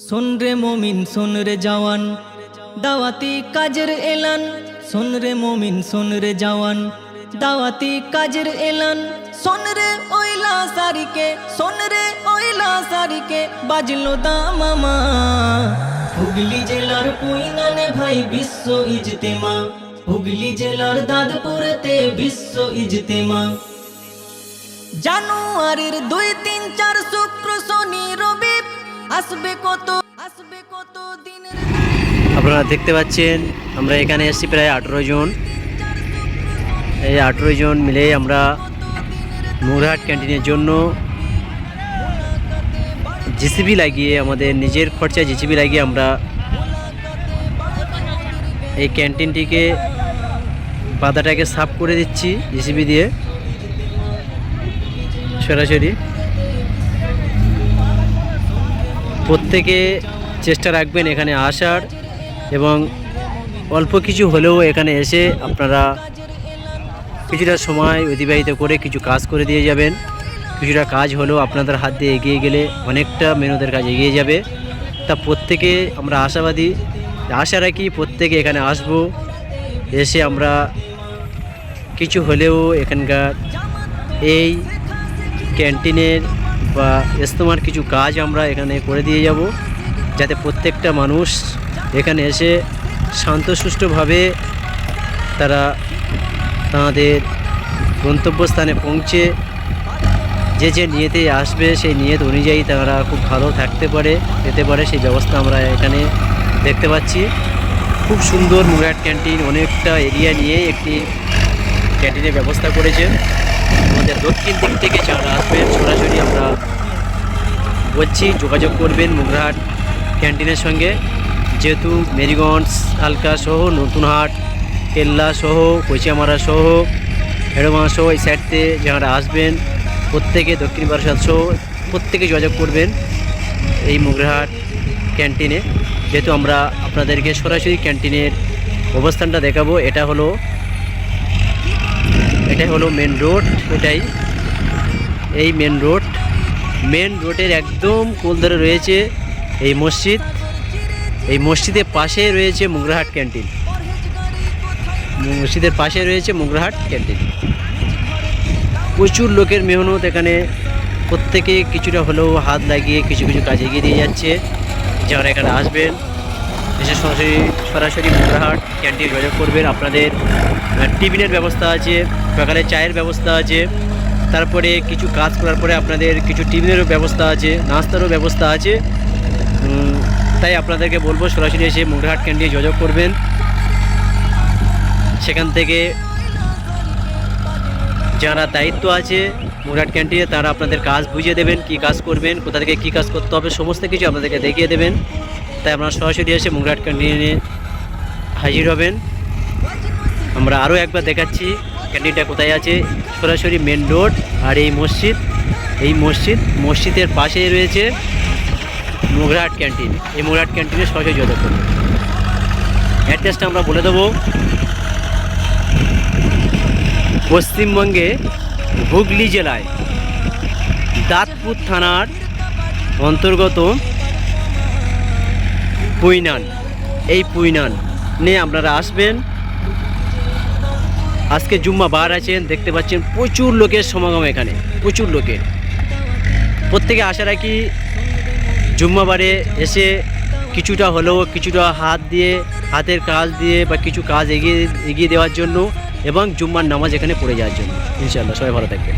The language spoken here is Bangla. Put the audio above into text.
শোন রে মমিন শোন রে জওয়ান, দাওয়াতি কাজের এলান। শোন রে মমিন শোন রে জওয়ান, দাওয়াতি কাজের এলান। শোন রে ওইলা সারিকে, শোন রে ওইলা সারিকে, বাজলো দামামা। হুগলি জেলার পুইনানে ভাই বিশ্ব ইজতেমা, হুগলি জেলার দাদপুরেতে বিশ্ব ইজতেমা। জানুয়ারির 2, 3, 4 শুক্র শনি রবি আসবে কত দিনের। আপনারা দেখতে পাচ্ছেন আমরা এখানে এসেছি প্রায় 18 জন। এই 18 জন মিলে আমরা মুগরাহাট ক্যান্টিনের জন্য জেসিবি লাগিয়ে, আমাদের নিজের খরচায় জেসিবি লাগিয়ে আমরা এই ক্যান্টিনটিকে বাধাটাকে সাফ করে দিচ্ছি জেসিবি দিয়ে সরাসরি। প্রত্যেকে চেষ্টা রাখবেন এখানে আসার, এবং অল্প কিছু হলেও এখানে এসে আপনারা কিছুটা সময় অতিবাহিত করে কিছু কাজ করে দিয়ে যাবেন। কিছুটা কাজ হলেও আপনাদের হাত দিয়ে এগিয়ে গেলে অনেকটা মেহনতের কাজ এগিয়ে যাবে। তা প্রত্যেকে আমরা আশাবাদী, আশা রাখি প্রত্যেকে এখানে আসব, এসে আমরা কিছু হলেও এখানকার এই ক্যান্টিনের বা ইজতেমার কিছু কাজ আমরা এখানে করে দিয়ে যাব, যাতে প্রত্যেকটা মানুষ এখানে এসে শান্তশিষ্টভাবে তারা তাদের গন্তব্যস্থানে পৌঁছে যে নিয়তে আসবে সেই নিয়ত অনুযায়ী তারা খুব ভালো থাকতে পারে, যেতে পারে, সেই ব্যবস্থা আমরা এখানে দেখতে পাচ্ছি। খুব সুন্দর মুগরাহাট ক্যান্টিন অনেকটা এরিয়া নিয়ে একটি ক্যান্টিনের ব্যবস্থা করেছে। আমাদের দক্ষিণ দিক থেকে যারা আসবেন সরাসরি আমরা বলছি যোগাযোগ করবেন মুগরাহাট ক্যান্টিনের সঙ্গে, যেহেতু মেরিগঞ্জ হালকা সহ, নতুনহাট, কেল্লা সহ, কচিয়ামারা সহ, হেড়মা সহ এই সাইডতে যারা আসবেন প্রত্যেকে, দক্ষিণ বারাসাত সহ প্রত্যেকে যোগাযোগ করবেন এই মুগরাহাট ক্যান্টিনে। যেহেতু আমরা আপনাদেরকে সরাসরি ক্যান্টিনের অবস্থানটা দেখাবো। এটাই হলো মেন রোড। এই মেন রোডের একদম কোল ধরে রয়েছে এই মসজিদ। এই মসজিদের পাশে রয়েছে মুগরাহাট ক্যান্টিন। মসজিদের পাশে রয়েছে মুগরাহাট ক্যান্টিন। প্রচুর লোকের মেহনত এখানে, প্রত্যেকে কিছুটা হলেও হাত লাগিয়ে কিছু কাজ এগিয়ে দিয়ে যাচ্ছে। যারা এখানে আসবেন এসে সরাসরি মুগরাহাট ক্যান্টিন যোগাযোগ করবেন। আপনাদের টিফিনের ব্যবস্থা আছে, সকালে চায়ের ব্যবস্থা আছে, তারপরে কিছু কাজ করার পরে আপনাদের কিছু টিফিনেরও ব্যবস্থা আছে, নাস্তারও ব্যবস্থা আছে। তাই আপনাদেরকে বলবো সরাসরি এসে মুগরাহাট ক্যান্টিনে যোগাযোগ করবেন। সেখান থেকে যারা দায়িত্ব আছে মুগরাহাট ক্যান্টিনে তারা আপনাদের কাজ বুঝিয়ে দেবেন, কি কাজ করবেন, কোথা থেকে কী কাজ করতে হবে, সমস্ত কিছু আপনাদেরকে দেখিয়ে দেবেন। তাই আপনারা সরাসরি এসে মুগরাহাট ক্যান্টিনে হাজির হবেন। আমরা আরও একবার দেখাচ্ছি ক্যান্টিনটা কোথায় আছে। সরাসরি মেন রোড আর এই মসজিদের পাশেই রয়েছে মুগরাহাট ক্যান্টিন। এই মুগরাহাট ক্যান্টিনে সরাসরি যোগাযোগ করুন। অ্যাড্রেসটা আমরা বলে দেবো। পশ্চিমবঙ্গে হুগলি জেলায় দাঁতপুর থানার অন্তর্গত পুইনান, এই পুইনানে আপনারা আসবেন। আজকে জুম্মা বার আছেন, দেখতে পাচ্ছেন প্রচুর লোকের সমাগম এখানে, প্রচুর লোকের। প্রত্যেকে আশা রাখি জুম্মাবারে এসে কিছুটা হলেও কিছুটা হাতের কাজ দিয়ে বা কিছু কাজ এগিয়ে দেওয়ার জন্য, এবং জুম্মার নামাজ এখানে পড়ে যাওয়ার জন্য। ইনশাআল্লাহ সবাই ভালো থাকবেন।